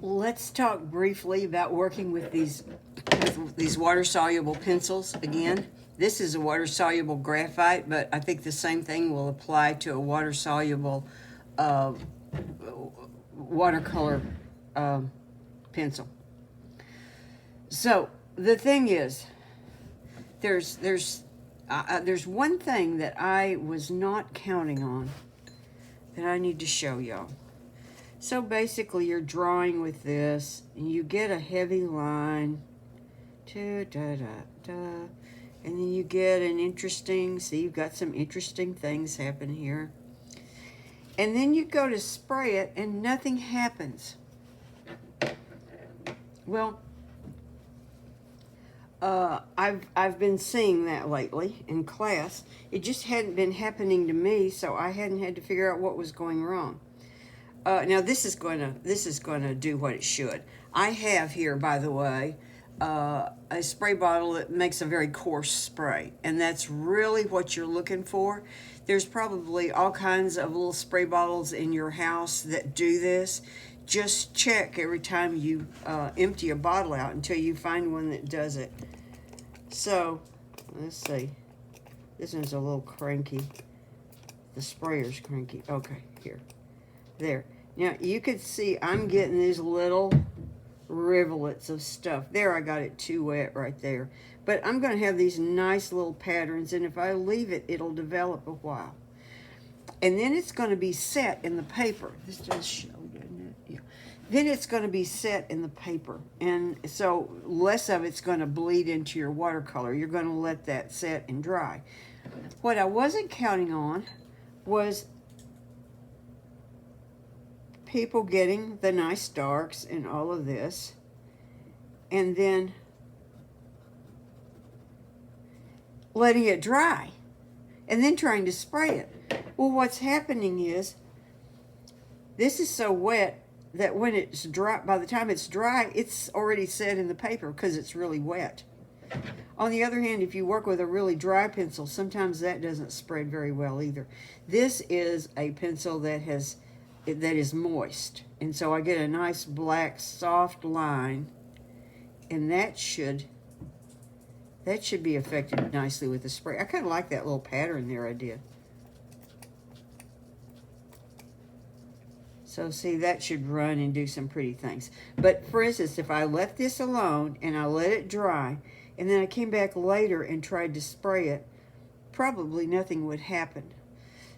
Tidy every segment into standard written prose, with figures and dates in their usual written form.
Let's talk briefly about working with these water-soluble pencils again. This is a water-soluble graphite, but I think the same thing will apply to a water-soluble watercolor pencil. So the thing is, there's one thing that I was not counting on that I need to show y'all. So basically you're drawing with this and you get a heavy line, and then you get an interesting, see, you've got some interesting things happen here. And then you go to spray it and nothing happens. Well, I've been seeing that lately in class. It just hadn't been happening to me, so I hadn't had to figure out what was going wrong. Now this is going to do what it should. I have here, by the way, a spray bottle that makes a very coarse spray, and that's really what you're looking for. There's probably all kinds of little spray bottles in your house that do this. Just check every time you empty a bottle out until you find one that does it. So, let's see. This one's a little cranky. The sprayer's cranky. Okay, here. There. Now, you can see I'm getting these little rivulets of stuff. There, I got it too wet right there. But I'm going to have these nice little patterns, and if I leave it, it'll develop a while. And then it's going to be set in the paper. This does show, doesn't it? Yeah. Then it's going to be set in the paper. And so less of it's going to bleed into your watercolor. You're going to let that set and dry. What I wasn't counting on was people getting the nice darks and all of this, and then letting it dry, and then trying to spray it. Well, what's happening is this is so wet that when it's dry, by the time it's dry, it's already set in the paper because it's really wet. On the other hand, if you work with a really dry pencil, sometimes that doesn't spread very well either. This is a pencil that is moist, and so I get a nice black soft line, and that should be affected nicely with the spray. I kind of like that little pattern there I did. So see, that should run and do some pretty things. But for instance, if I left this alone and I let it dry, and then I came back later and tried to spray it, probably nothing would happen.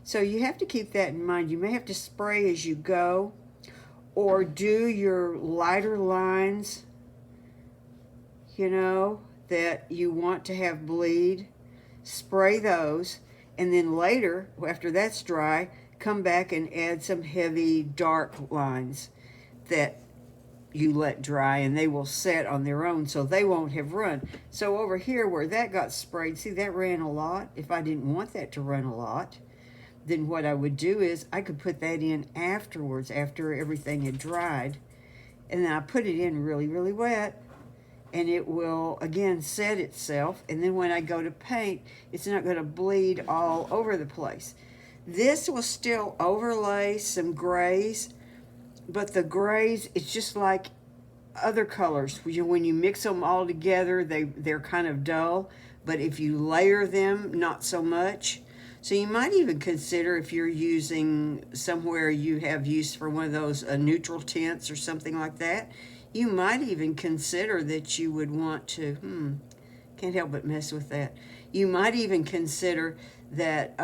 So you have to keep that in mind. You may have to spray as you go, or do your lighter lines, you know, that you want to have bleed. Spray those, and then later, after that's dry, come back and add some heavy dark lines that you let dry, and they will set on their own, so they won't have run. So over here where that got sprayed, see that ran a lot? If I didn't want that to run a lot, then what I would do is I could put that in afterwards, after everything had dried, and then I put it in really, really wet, and it will again set itself, and then when I go to paint, it's not going to bleed all over the place. This will still overlay some grays, but the grays, it's just like other colors. When you mix them all together, they're kind of dull, but if you layer them, not so much. So you might even consider, if you're using somewhere you have use for one of those neutral tints or something like that, you might even consider that you would want to, can't help but mess with that. You might even consider that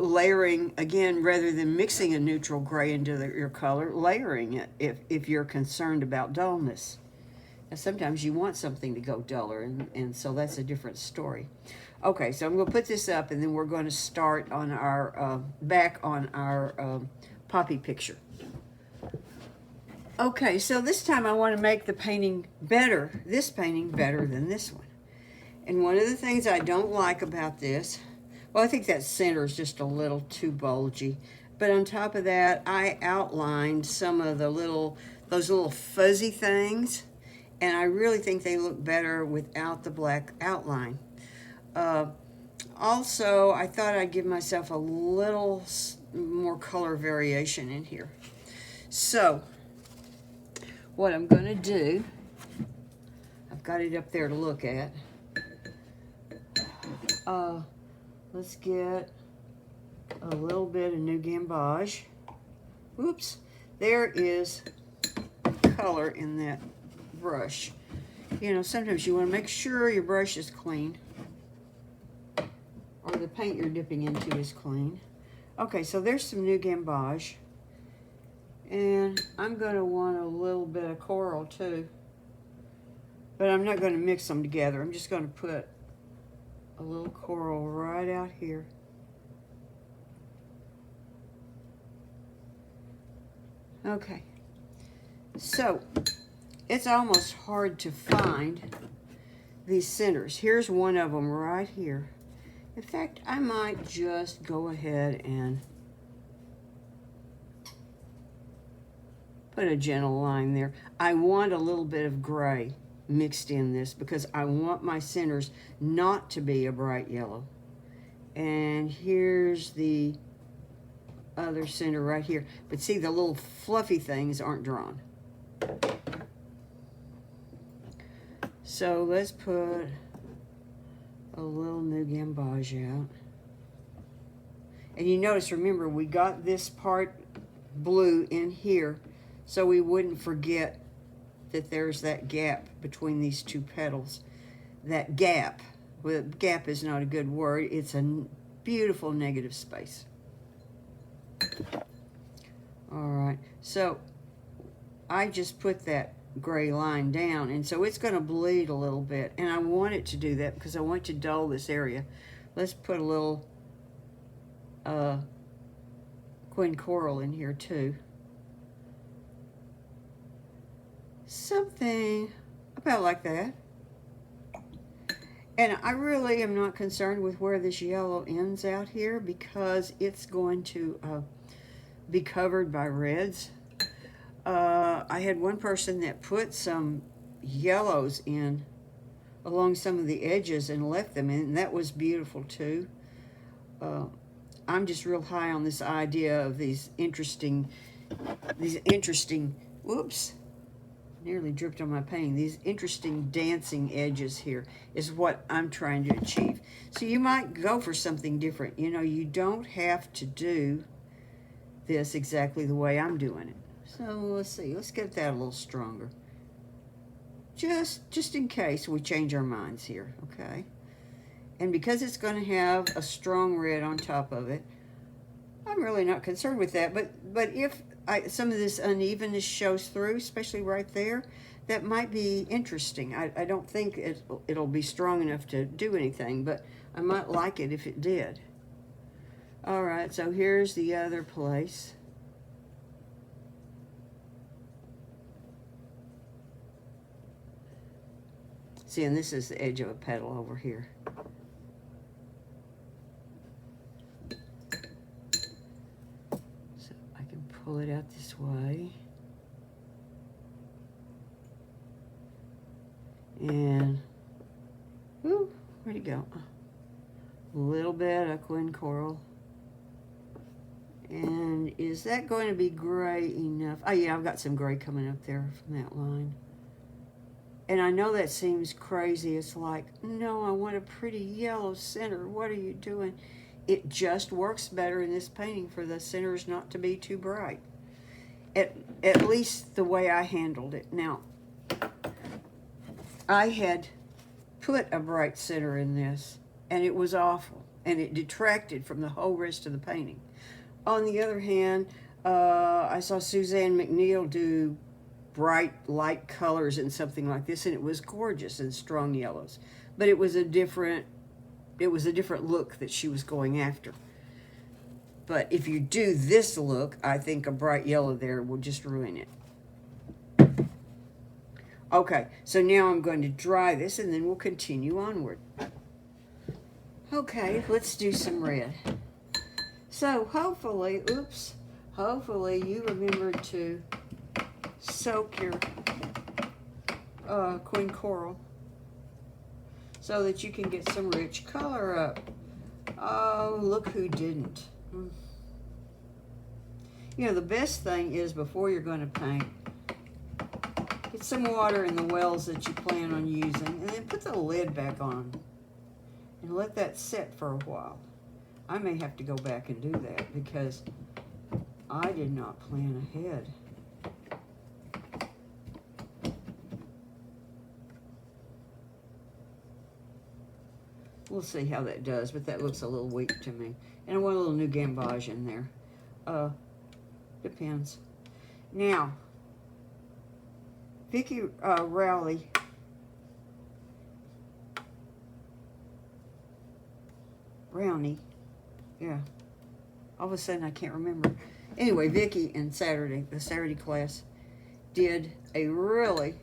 layering, again, rather than mixing a neutral gray into your color, layering it if you're concerned about dullness. Now, sometimes you want something to go duller, and so that's a different story. Okay, so I'm going to put this up, and then we're going to start on our back on our poppy picture. Okay, so this time I want to make the painting better, this painting better than this one. And one of the things I don't like about this, well, I think that center is just a little too bulgy. But on top of that, I outlined some of those little fuzzy things, and I really think they look better without the black outline. Also, I thought I'd give myself a little more color variation in here. So, what I'm going to do, I've got it up there to look at. Let's get a little bit of New Gamboge. Oops, there is color in that brush. You know, sometimes you want to make sure your brush is clean, or the paint you're dipping into is clean. Okay, so there's some New Gamboge. And I'm going to want a little bit of coral too. But I'm not going to mix them together. I'm just going to put a little coral right out here. Okay. So, it's almost hard to find these centers. Here's one of them right here. In fact, I might just go ahead and put a gentle line there. I want a little bit of gray mixed in this because I want my centers not to be a bright yellow. And here's the other center right here. But see, the little fluffy things aren't drawn. So let's put a little New Gamboge out. And you notice, remember, we got this part blue in here so we wouldn't forget that there's that gap between these two petals. That gap, well, gap is not a good word, it's a beautiful negative space. All right, so I just put that gray line down, and so it's going to bleed a little bit, and I want it to do that because I want to dull this area. Let's put a little Queen Coral in here too. Something about like that. And I really am not concerned with where this yellow ends out here because it's going to be covered by reds. I had one person that put some yellows in along some of the edges and left them in, and that was beautiful too. I'm just real high on this idea of these interesting, whoops, nearly dripped on my painting. These interesting dancing edges here is what I'm trying to achieve. So you might go for something different. You know, you don't have to do this exactly the way I'm doing it. So let's see, let's get that a little stronger. Just in case we change our minds here, okay? And because it's going to have a strong red on top of it, I'm really not concerned with that. But if some of this unevenness shows through, especially right there, that might be interesting. I don't think it'll be strong enough to do anything, but I might like it if it did. All right, so here's the other place. See, and this is the edge of a petal over here. So I can pull it out this way. And, whew, where'd it go? A little bit of Queen Coral. And is that going to be gray enough? Oh yeah, I've got some gray coming up there from that line. And I know that seems crazy. It's like, no, I want a pretty yellow center. What are you doing? It just works better in this painting for the centers not to be too bright. At least the way I handled it. Now, I had put a bright center in this, and it was awful. And it detracted from the whole rest of the painting. On the other hand, I saw Suzanne McNeil do bright light colors and something like this, and it was gorgeous in strong yellows, but it was a different look that she was going after. But if you do this look, I think a bright yellow there will just ruin it. Okay, so now I'm going to dry this and then we'll continue onward. Okay, let's do some red. So hopefully you remembered to soak your Queen Coral so that you can get some rich color up. Oh, look who didn't. You know, the best thing is before you're going to paint, Get some water in the wells that you plan on using, and then put the lid back on and let that sit for a while. I may have to go back and do that because I did not plan ahead. We'll see how that does, but that looks a little weak to me. And I want a little new gamboge in there. Depends. Now, Vicki Rowley Rowney, yeah. All of a sudden I can't remember. Anyway, Vicki in the Saturday class, did a really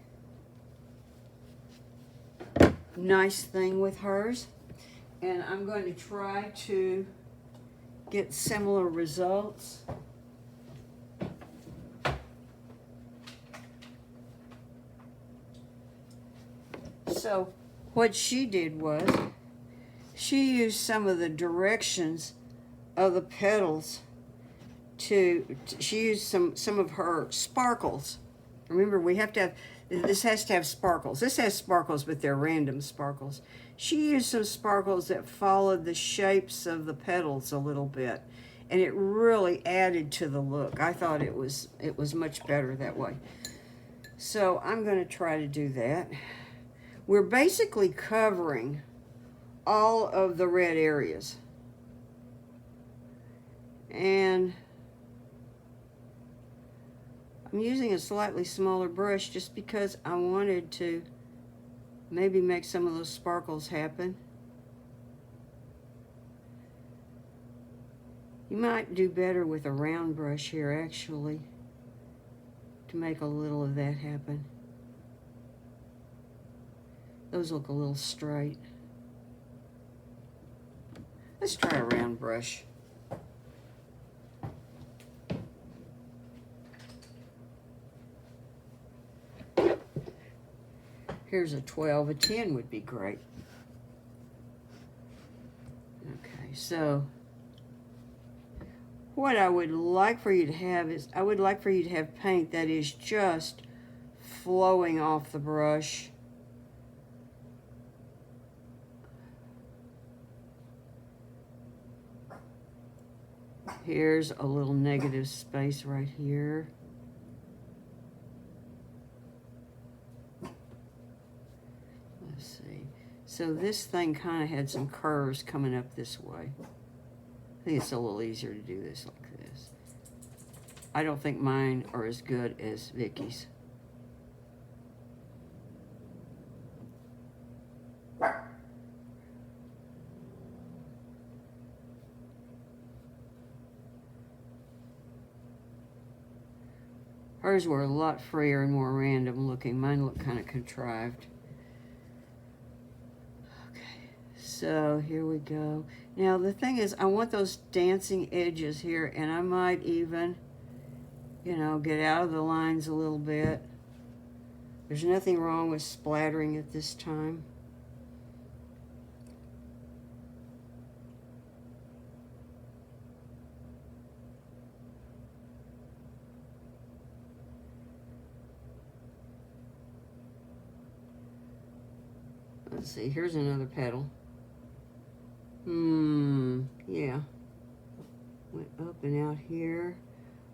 nice thing with hers. And I'm going to try to get similar results. So what she did was she used some of the directions of the petals she used some of her sparkles. Remember, we have to have, this has to have sparkles. This has sparkles, but they're random sparkles. She used some sparkles that followed the shapes of the petals a little bit, and it really added to the look. I thought it was much better that way. So I'm going to try to do that. We're basically covering all of the red areas. And I'm using a slightly smaller brush just because I wanted to maybe make some of those sparkles happen. You might do better with a round brush here, actually, to make a little of that happen. Those look a little straight. Let's try a round brush. Here's a 12. A 10 would be great. Okay, so what I would like for you to have is, I would like for you to have paint that is just flowing off the brush. Here's a little negative space right here. Let's see. So this thing kind of had some curves coming up this way. I think it's a little easier to do this like this. I don't think mine are as good as Vicki's. Hers were a lot freer and more random looking. Mine looked kind of contrived. Okay, so here we go. Now the thing is, I want those dancing edges here, and I might even, you know, get out of the lines a little bit. There's nothing wrong with splattering at this time. Let's see, here's another petal. Yeah. Went up and out here.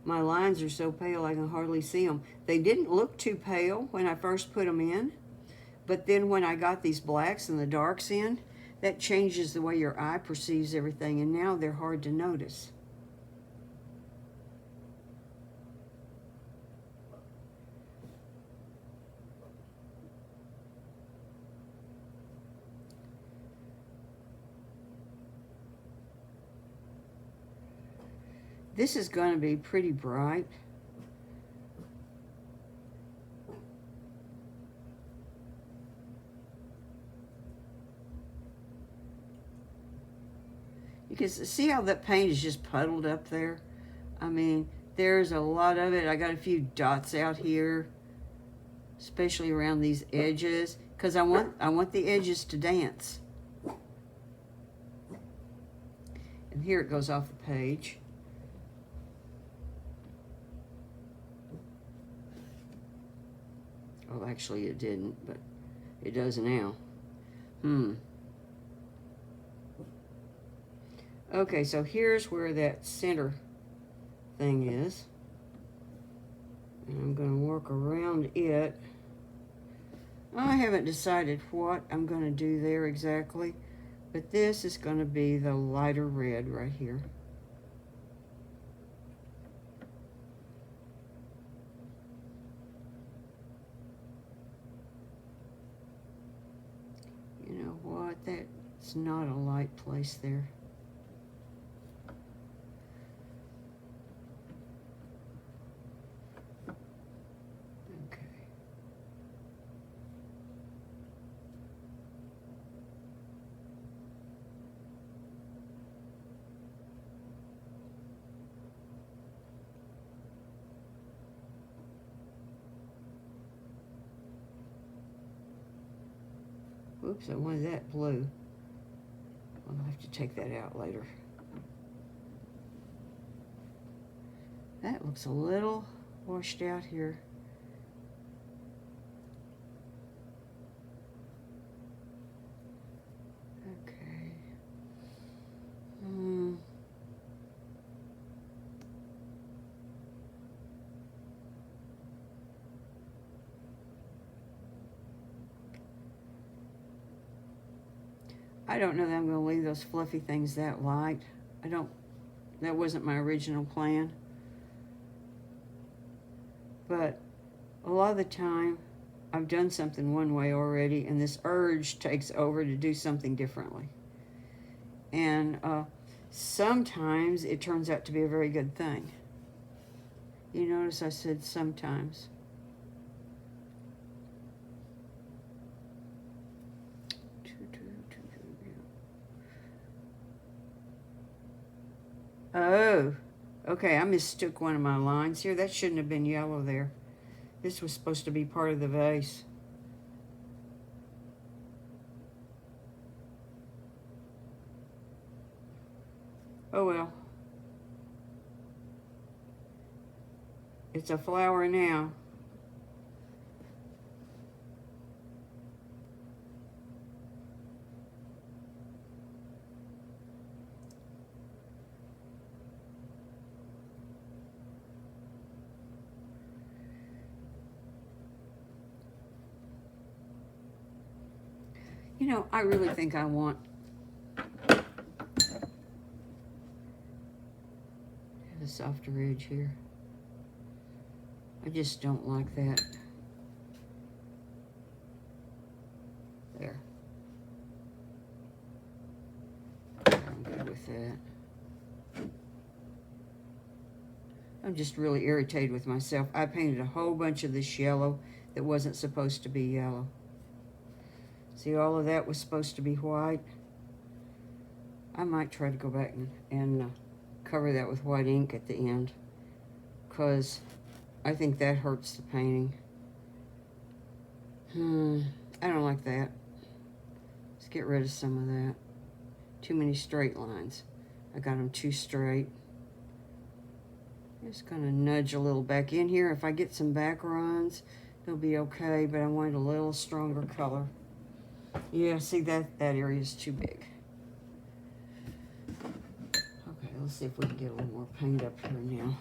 My lines are so pale I can hardly see them. They didn't look too pale when I first put them in, but then when I got these blacks and the darks in, that changes the way your eye perceives everything, and now they're hard to notice. This is going to be pretty bright. You can see how that paint is just puddled up there. I mean, there's a lot of it. I got a few dots out here, especially around these edges, because I want the edges to dance. And here it goes off the page. Oh, actually it didn't, but it does now. Okay, so here's where that center thing is. And I'm going to work around it. I haven't decided what I'm going to do there exactly, but this is going to be the lighter red right here. You know what? That's not a light place there. Oops, I wanted that blue. I'll have to take that out later. That looks a little washed out here. Okay. I don't know that I'm going to leave those fluffy things that light. That wasn't my original plan. But a lot of the time, I've done something one way already, and this urge takes over to do something differently. And sometimes it turns out to be a very good thing. You notice I said sometimes. Oh, okay, I mistook one of my lines here. That shouldn't have been yellow there. This was supposed to be part of the vase. Oh well. It's a flower now. You know, I really think I want a softer edge here. I just don't like that. There. I'm good with that. I'm just really irritated with myself. I painted a whole bunch of this yellow that wasn't supposed to be yellow. See, all of that was supposed to be white. I might try to go back and cover that with white ink at the end, because I think that hurts the painting. I don't like that. Let's get rid of some of that. Too many straight lines. I got them too straight. Just gonna nudge a little back in here. If I get some back runs, it'll be okay, but I want a little stronger color. Yeah, see, that area is too big. Okay, let's see if we can get a little more paint up here now.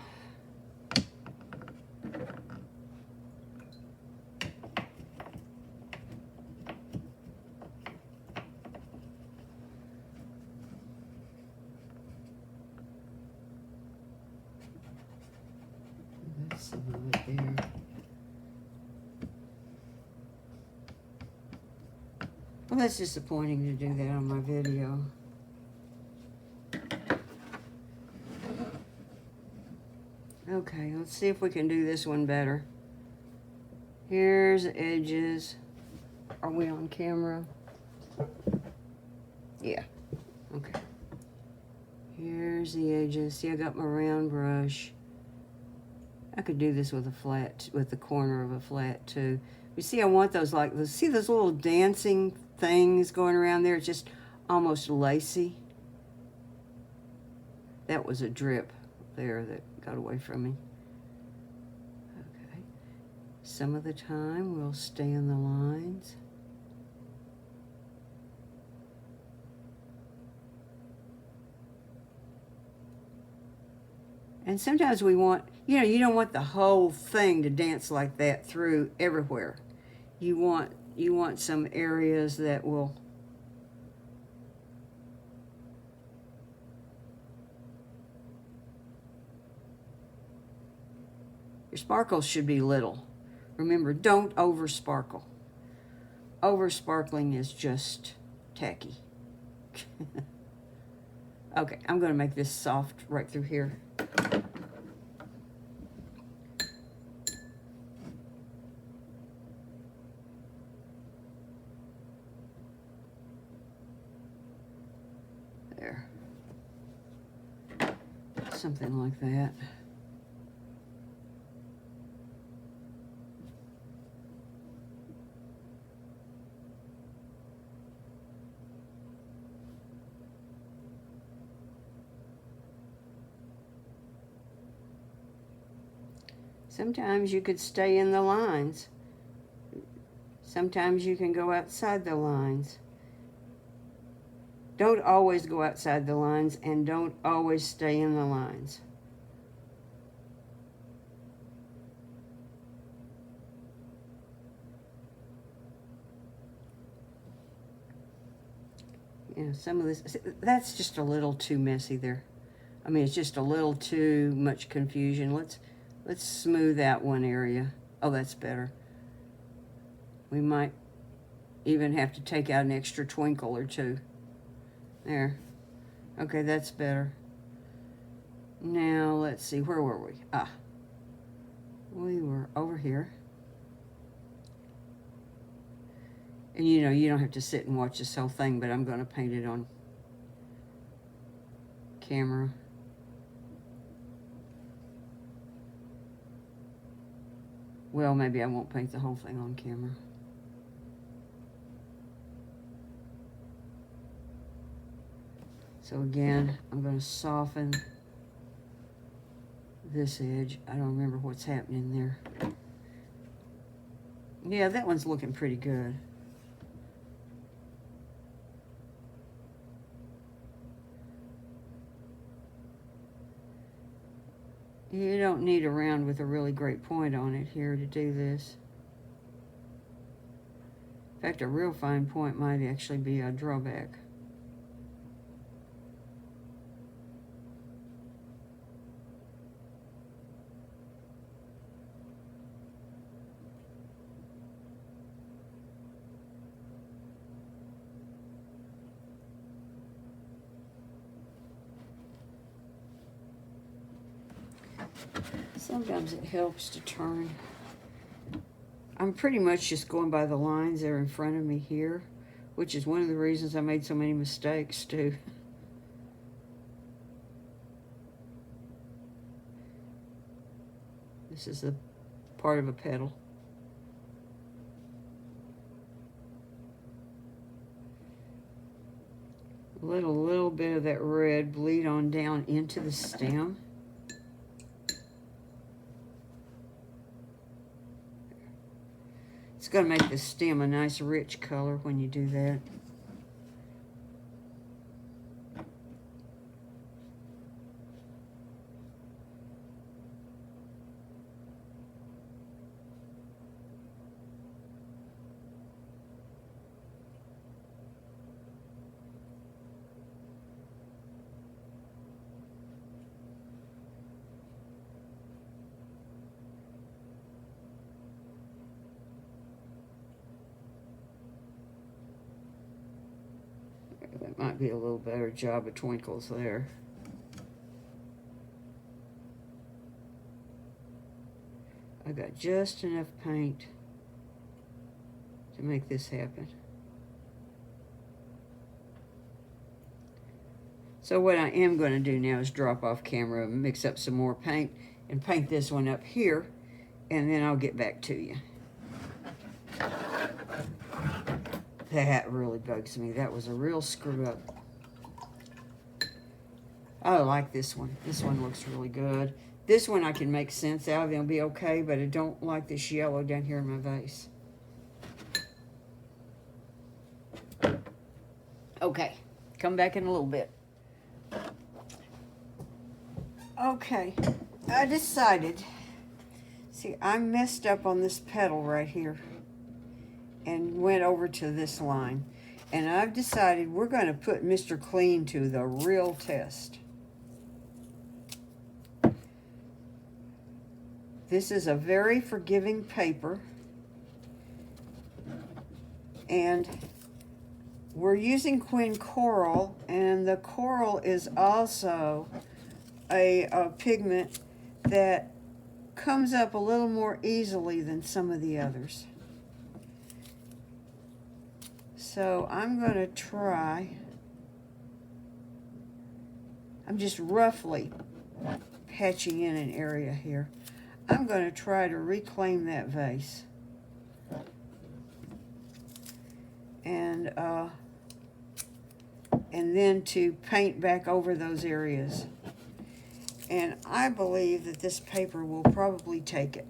That's some of it there. Well, that's disappointing to do that on my video. Okay, let's see if we can do this one better. Here's the edges. Are we on camera? Yeah. Okay. Here's the edges. See, I got my round brush. I could do this with a flat, with the corner of a flat too. You see, I want those like, see those little dancing things going around there? It's just almost lacy. That was a drip there that got away from me. Okay. Some of the time we'll stay in the lines. And sometimes we want, you know, you don't want the whole thing to dance like that through everywhere. You want some areas that will your sparkles should be little. Remember, don't over sparkle. Over sparkling is just tacky. Okay, I'm going to make this soft right through here. There. Something like that. Sometimes you could stay in the lines. Sometimes you can go outside the lines. Don't always go outside the lines, and don't always stay in the lines. You know, some of this, that's just a little too messy there. I mean, it's just a little too much confusion. Let's smooth out one area. Oh, that's better. We might even have to take out an extra twinkle or two. There. Okay, that's better. Now, let's see, where were we? Ah, we were over here. And you know, you don't have to sit and watch this whole thing, but I'm going to paint it on camera. Well, maybe I won't paint the whole thing on camera. So again, I'm going to soften this edge. I don't remember what's happening there. Yeah, that one's looking pretty good. You don't need a round with a really great point on it here to do this. In fact, a real fine point might actually be a drawback. Sometimes it helps to turn. I'm pretty much just going by the lines that are in front of me here, which is one of the reasons I made so many mistakes too. This is a part of a petal. Let a little bit of that red bleed on down into the stem. It's going to make the stem a nice rich color when you do that. That might be a little better job of twinkles there. I got just enough paint to make this happen. So what I am going to do now is drop off camera and mix up some more paint and paint this one up here, and then I'll get back to you. That really bugs me. That was a real screw up. I like this one. This one looks really good. This one I can make sense out of. It'll be okay, but I don't like this yellow down here in my vase. Okay, come back in a little bit. Okay, I decided, see, I messed up on this petal right here and went over to this line. And I've decided we're going to put Mr. Clean to the real test. This is a very forgiving paper. And we're using Queen Coral, and the coral is also a pigment that comes up a little more easily than some of the others. So I'm going to try, I'm just roughly patching in an area here. I'm going to try to reclaim that vase. And then to paint back over those areas. And I believe that this paper will probably take it.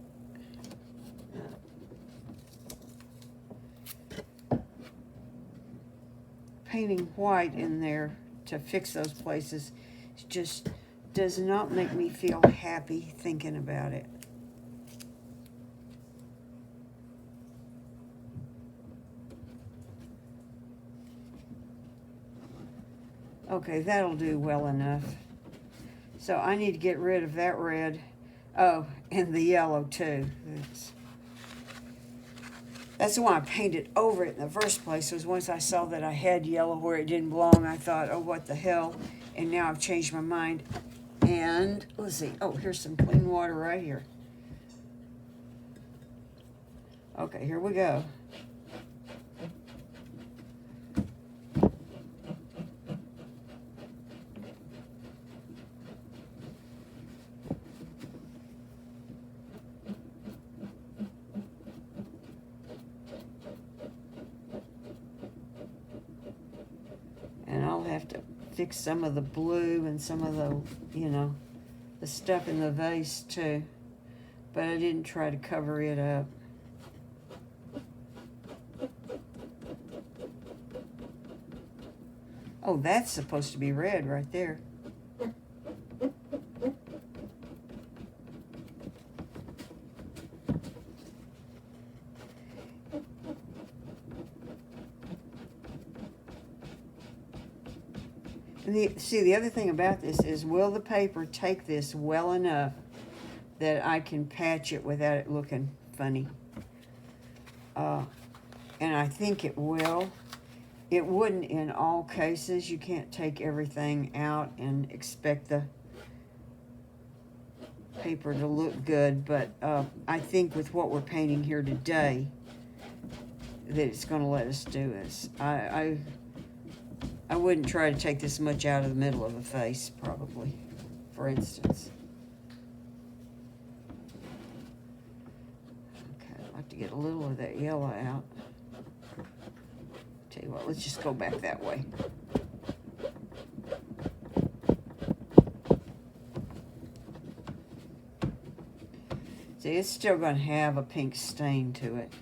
Painting white in there to fix those places just does not make me feel happy thinking about it. Okay, that'll do well enough. So I need to get rid of that red. Oh, and the yellow too. That's why I painted over it in the first place, was once I saw that I had yellow where it didn't belong, I thought, oh, what the hell? And now I've changed my mind. And let's see. Oh, here's some clean water right here. Okay, here we go. And I'll have to fix some of the blue and some of the, you know, the stuff in the vase too. But I didn't try to cover it up. Oh, that's supposed to be red right there. And see, the other thing about this is, will the paper take this well enough that I can patch it without it looking funny? And I think it will. It wouldn't in all cases. You can't take everything out and expect the paper to look good, but I think with what we're painting here today, that it's going to let us do this. I wouldn't try to take this much out of the middle of a face, probably, for instance. Okay, I'd like to get a little of that yellow out. Tell you what, let's just go back that way. See, it's still going to have a pink stain to it.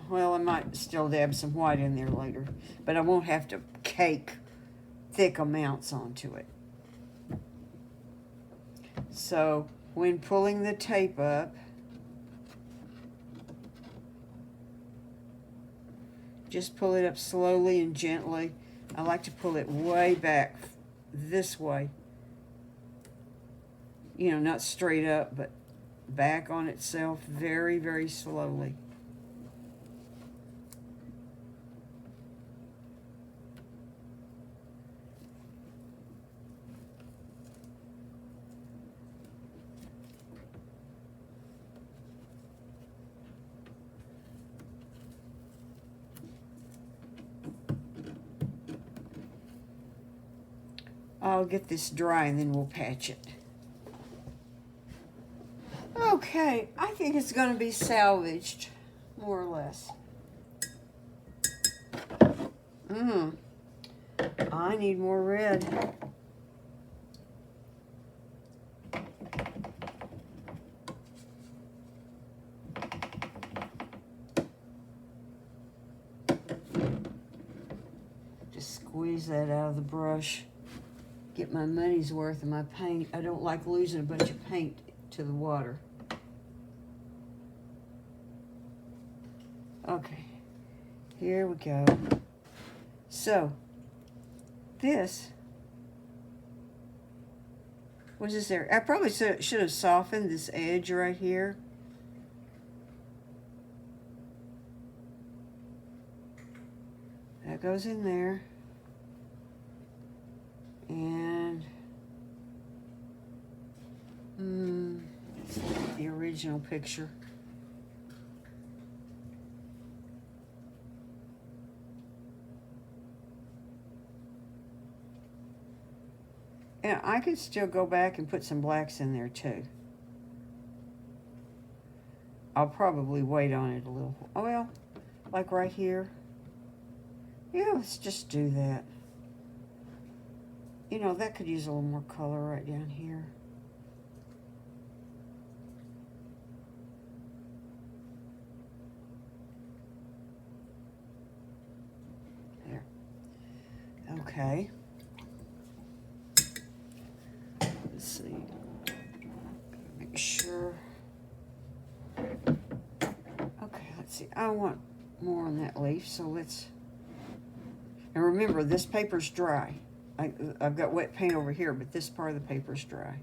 Well, I might still dab some white in there later, but I won't have to cake thick amounts onto it. So when pulling the tape up, just pull it up slowly and gently. I like to pull it way back this way. You know, not straight up, but back on itself very, very slowly. I'll get this dry and then we'll patch it. Okay, I think it's going to be salvaged, more or less. I need more red. Just squeeze that out of the brush. Get my money's worth of my paint. I don't like losing a bunch of paint to the water. Okay, here we go. So, this was this there. I probably should have softened this edge right here. That goes in there. And let's look at the original picture. And I could still go back and put some blacks in there too. I'll probably wait on it a little. Oh, well, like right here. Yeah, let's just do that. You know, that could use a little more color right down here. There. Okay. Let's see. Make sure. Okay, let's see. I want more on that leaf, so let's... And remember, this paper's dry. I've got wet paint over here, but this part of the paper's dry.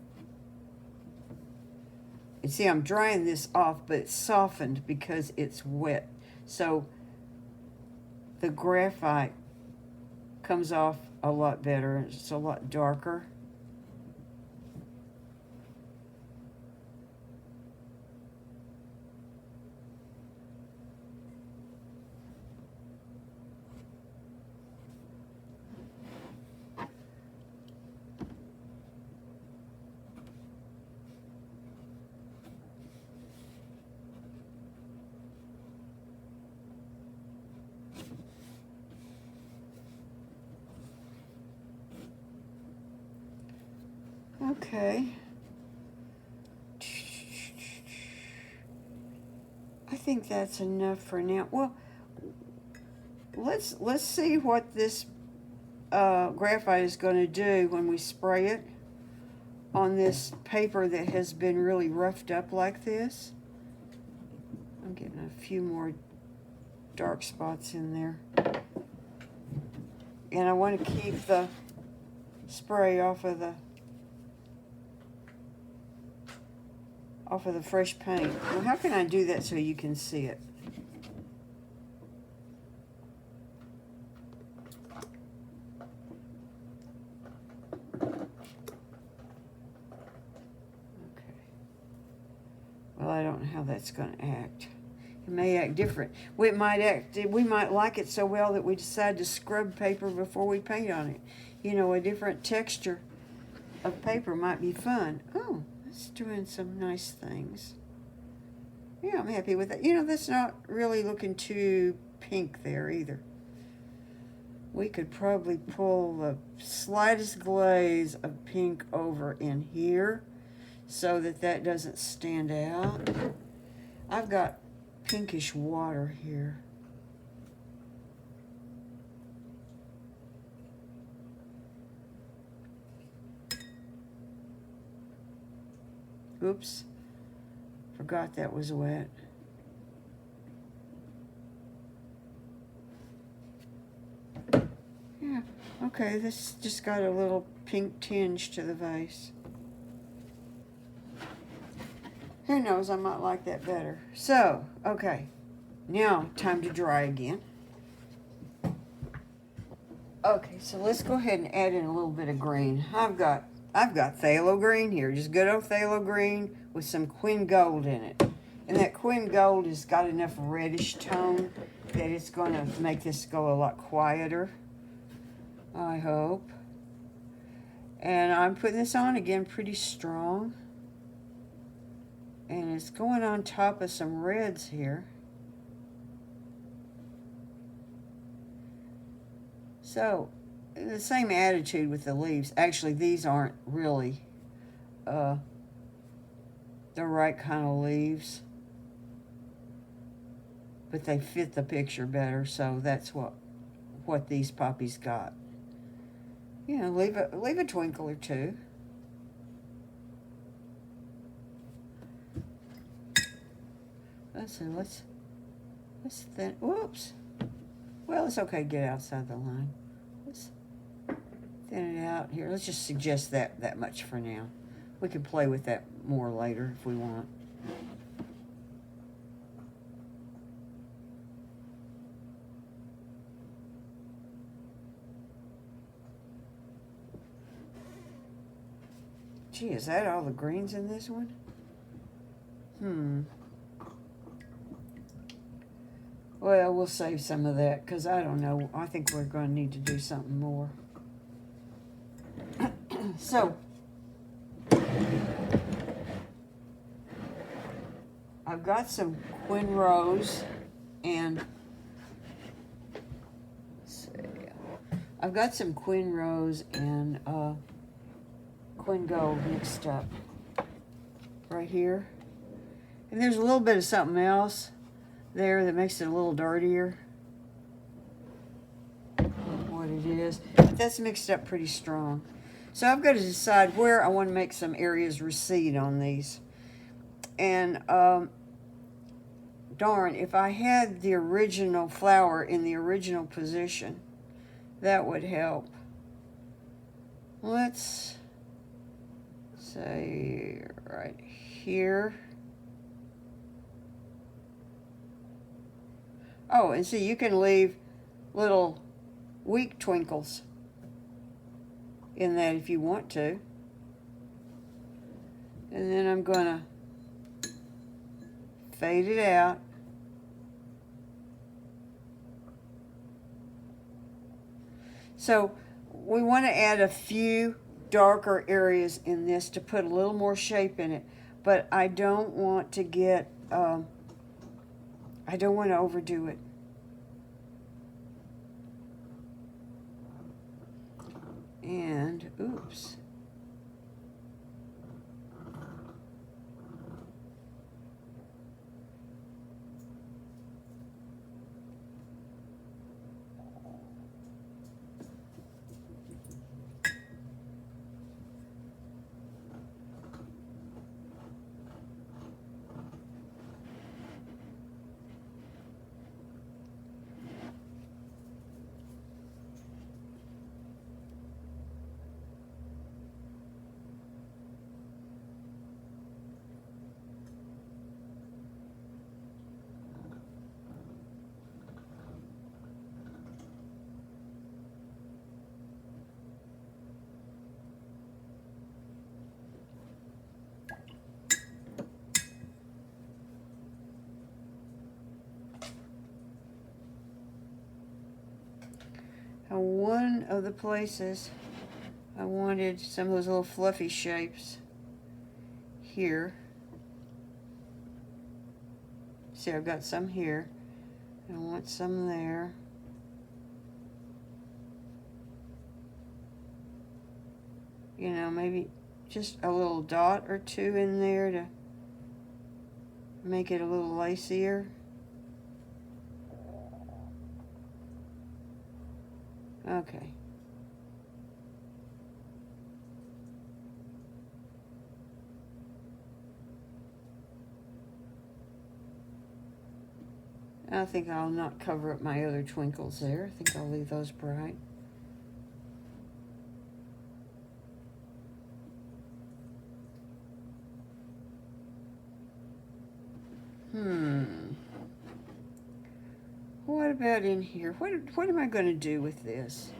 And see, I'm drying this off, but it's softened because it's wet. So the graphite comes off a lot better. It's a lot darker. Okay. I think that's enough for now. Well, let's see what this graphite is going to do when we spray it on this paper that has been really roughed up like this. I'm getting a few more dark spots in there. And I want to keep the spray off of the fresh paint. Well, how can I do that so you can see it? Okay. Well, I don't know how that's going to act. It may act different. We might like it so well that we decide to scrub paper before we paint on it. You know, a different texture of paper might be fun. Oh, it's doing some nice things. Yeah, I'm happy with that. You know, that's not really looking too pink there either. We could probably pull the slightest glaze of pink over in here so that that doesn't stand out. I've got pinkish water here. Oops, forgot that was wet. Yeah, okay, this just got a little pink tinge to the vase. Who knows, I might like that better. So, okay, now time to dry again. Okay, so let's go ahead and add in a little bit of green. I've got phthalo green here, just good old phthalo green with some Quinn Gold in it. And that Quinn Gold has got enough reddish tone that it's going to make this go a lot quieter, I hope. And I'm putting this on again pretty strong. And it's going on top of some reds here. So, the same attitude with the leaves. Actually, these aren't really the right kind of leaves. But they fit the picture better, so that's what these poppies got. You know, leave a twinkle or two. Let's see, let's thin. Whoops. Well, it's okay to get outside the line. Let's thin it out here. Let's just suggest that much for now. We can play with that more later if we want. Gee, is that all the greens in this one? Well, we'll save some of that because I don't know. I think we're going to need to do something more. So, I've got some Quinn Rose and I've got some Quinn Rose and Quinn Gold mixed up right here. And there's a little bit of something else there that makes it a little dirtier. What it is. But that's mixed up pretty strong. So I've got to decide where I want to make some areas recede on these. And darn, if I had the original flower in the original position, that would help. Let's say right here. Oh, and see, you can leave little weak twinkles in that if you want to. And then I'm going to fade it out. So we want to add a few darker areas in this to put a little more shape in it, but I don't want to get, I don't want to overdo it. And, oops. Now, one of the places I wanted some of those little fluffy shapes here. See, I've got some here. I want some there. You know, maybe just a little dot or two in there to make it a little lacier. Okay. I think I'll not cover up my other twinkles there. I think I'll leave those bright. What about in here? What am I going to do with this?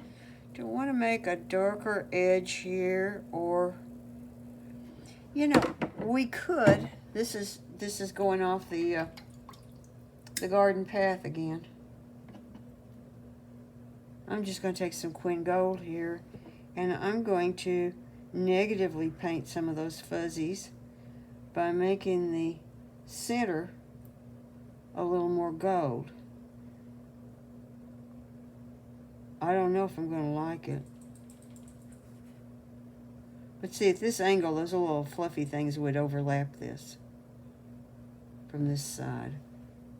Do I want to make a darker edge here, or, you know, we could. This is going off the garden path again. I'm just going to take some Quinn Gold here, and I'm going to negatively paint some of those fuzzies by making the center a little more gold. I don't know if I'm going to like it. But see, at this angle, those little fluffy things would overlap this from this side.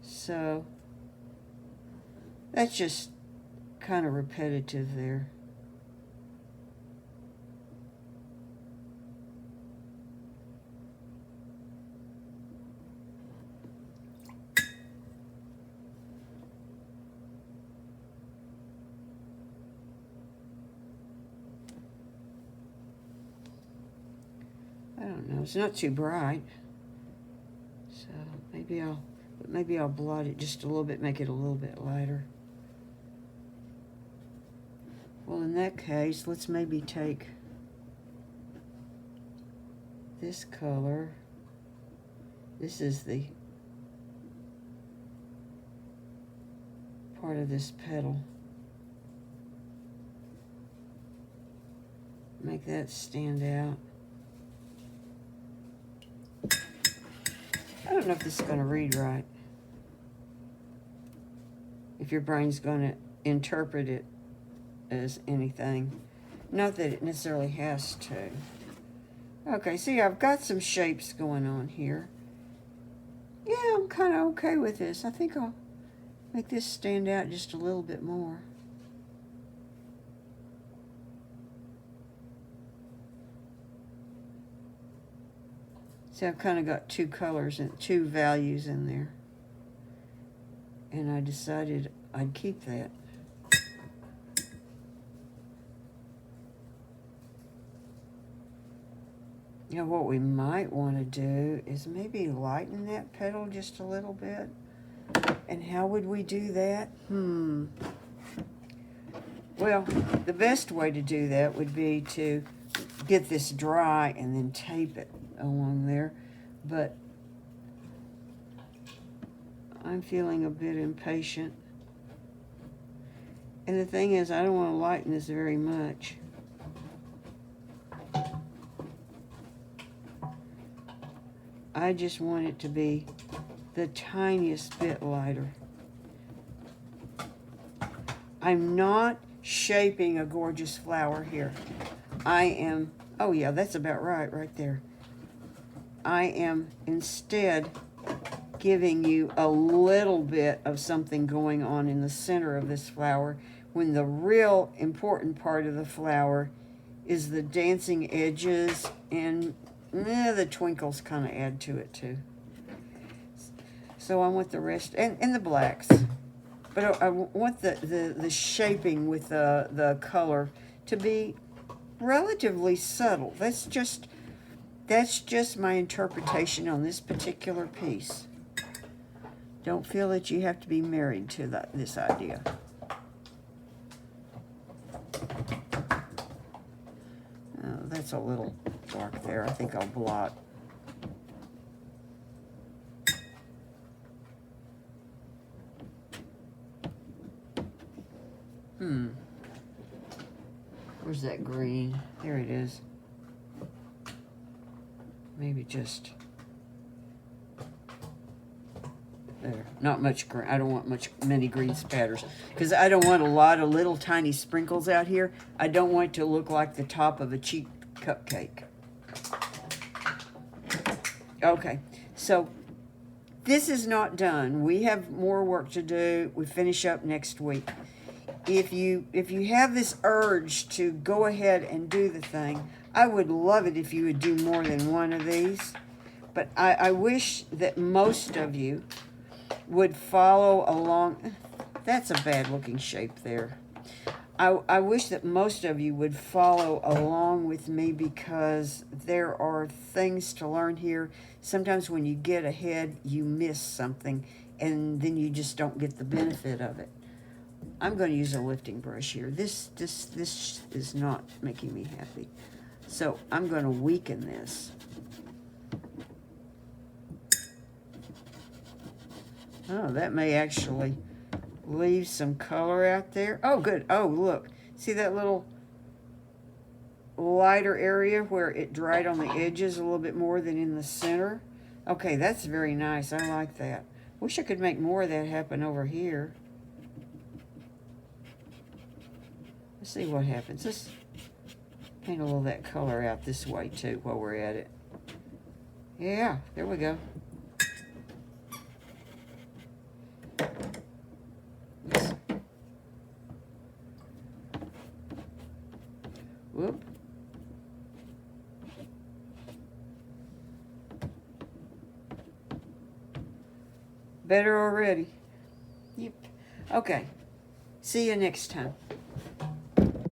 So that's just kind of repetitive there. I don't know, it's not too bright. So maybe I'll blot it just a little bit, make it a little bit lighter. Well, in that case, let's maybe take this color. This is the part of this petal. Make that stand out. I don't know if this is going to read right. If your brain's going to interpret it as anything. Not that it necessarily has to. Okay, see, I've got some shapes going on here. Yeah, I'm kind of okay with this. I think I'll make this stand out just a little bit more. See, I've kind of got two colors and two values in there. And I decided I'd keep that. Now what we might want to do is maybe lighten that petal just a little bit. And how would we do that? Well, the best way to do that would be to get this dry and then tape it along there. But I'm feeling a bit impatient. And the thing is, I don't want to lighten this very much. I just want it to be the tiniest bit lighter. I'm not shaping a gorgeous flower here. I am, oh yeah, that's about right there. I am instead giving you a little bit of something going on in the center of this flower, when the real important part of the flower is the dancing edges, and the twinkles kind of add to it too. So I want the rest, and the blacks. But I want the shaping with the color to be relatively subtle. That's just my interpretation on this particular piece. Don't feel that you have to be married to this idea. Oh, that's a little dark there. I think I'll blot. Where's that green? There it is. Maybe just there. Not much green. I don't want many green spatters, because I don't want a lot of little tiny sprinkles out here. I don't want it to look like the top of a cheap cupcake. Okay, so this is not done. We have more work to do. We finish up next week. If you have this urge to go ahead and do the thing, I would love it if you would do more than one of these. But I wish that most of you would follow along. That's a bad looking shape there. I wish that most of you would follow along with me, because there are things to learn here. Sometimes when you get ahead, you miss something, and then you just don't get the benefit of it. I'm going to use a lifting brush here. This is not making me happy. So I'm going to weaken this. Oh, that may actually leave some color out there. Oh, good. Oh, look. See that little lighter area where it dried on the edges a little bit more than in the center? Okay, that's very nice. I like that. Wish I could make more of that happen over here. Let's see what happens. Let's paint a little of that color out this way too while we're at it. Yeah, there we go. Whoop. Better already. Yep. Okay. See you next time.